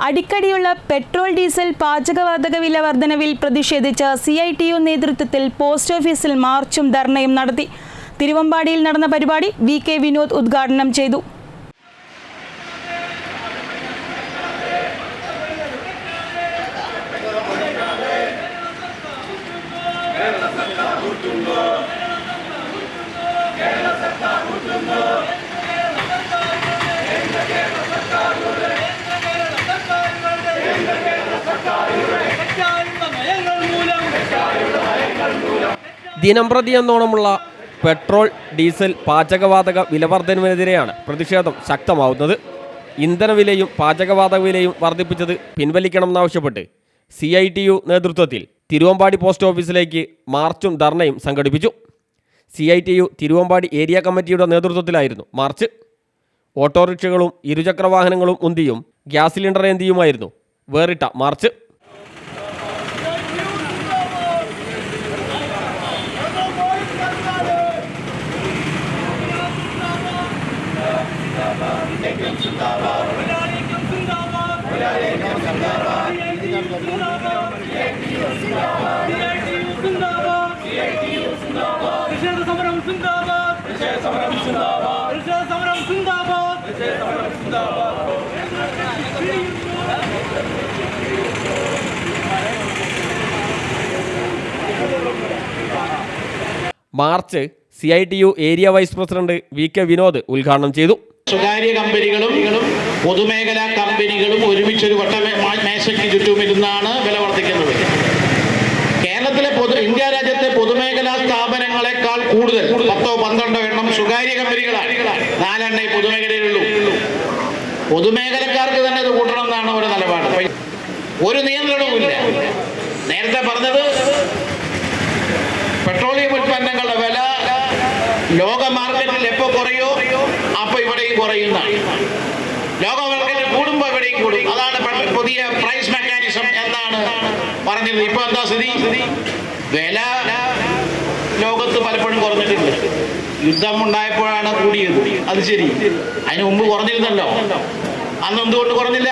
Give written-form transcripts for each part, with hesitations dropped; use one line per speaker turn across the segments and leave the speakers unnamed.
അടിക്കടിയുള്ള petrol diesel പാചകവാതക വില വർധനവിൽ പ്രതിഷേധിച്ച് CITU നേതൃത്വത്തിൽ പോസ്റ്റ് ഓഫീസിൽ മാർച്ചും ധർണയും നടത്തി. തിരുവമ്പാടിയിൽ നടന്ന പരിപാടി VK വിനോദ് ഉദ്ഘാടനം ചെയ്തു.
ദിനംപ്രതി എന്നോണമുള്ള പെട്രോൾ ഡീസൽ പാചകവാതക വിലവർധനവിനെതിരെയാണ് പ്രതിഷേധം ശക്തമാവുന്നത്. ഇന്ധനവിലയും പാചകവാതക വിലയും വർദ്ധിപ്പിച്ചത് പിൻവലിക്കണമെന്നാവശ്യപ്പെട്ട് CITU നേതൃത്വത്തിൽ തിരുവമ്പാടി പോസ്റ്റ് ഓഫീസിലേക്ക് മാർച്ചും ധർണയും സംഘടിപ്പിച്ചു. CITU തിരുവമ്പാടി ഏരിയ കമ്മിറ്റിയുടെ നേതൃത്വത്തിലായിരുന്നു മാർച്ച്. ഓട്ടോറിക്ഷകളും ഇരുചക്രവാഹനങ്ങളും ഉന്തിയും ഗ്യാസ് സിലിണ്ടർ ഏന്തിയുമായിരുന്നു വേറിട്ട march. March CITU area vice president VK Vinod ഉദ്ഘാടനം ചെയ്തു.
സ്വകാര്യ കമ്പനികളും പൊതുമേഖലാ കമ്പനികളും ഒരുമിച്ചൊരു മേശയ്ക്ക് ചുറ്റുമിരുന്നാണ് വില വർദ്ധിക്കുന്നത്. കേരളത്തിലെ ഇന്ത്യ രാജ്യത്തെ പൊതുമേഖലാ സ്ഥാപനങ്ങളെക്കാൾ കൂടുതൽ 10-12 എണ്ണം സ്വകാര്യ കമ്പനികളാണ്. 4 എണ്ണേ പൊതുമേഖലയിലുള്ളൂ. പൊതുമേഖലക്കാർക്ക് തന്നെ ഇത് കൂട്ടണം എന്നാണ് ഒരു നിലപാട്. ഒരു നിയന്ത്രണവുമില്ല. നേരത്തെ പറഞ്ഞത് പെട്രോളിയം ഉൽപ്പന്നങ്ങളുടെ വില ലോക മാർക്കറ്റിൽ എപ്പോൾ കുറയോ അപ്പോൾ ഇവിടെയും കുറയുന്ന, ലോക മാർക്കറ്റിൽ കൂടുമ്പോൾ ഇവിടെയും കൂടും. അതാണ് പുതിയ പ്രൈസ് മെക്കാനിസം എന്നാണ് പറഞ്ഞത്. ഇപ്പൊ എന്താ സ്ഥിതി? വില ലോകത്ത് പലപ്പോഴും കുറഞ്ഞിട്ടുണ്ട്. യുദ്ധം ഉണ്ടായപ്പോഴാണ് കൂടിയത്. അത് ശരി, അതിന് മുമ്പ് കുറഞ്ഞിരുന്നല്ലോ. അന്ന് എന്തുകൊണ്ട് കുറഞ്ഞില്ല?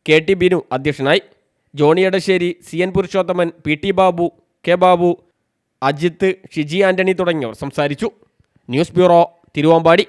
KT ബിനു അധ്യക്ഷനായി. Johny Edassery, CN Purushothaman, PT Babu, K Babu, Ajith, Shiji Antony തുടങ്ങിയവർ സംസാരിച്ചു. News bureau, Thiruvambady.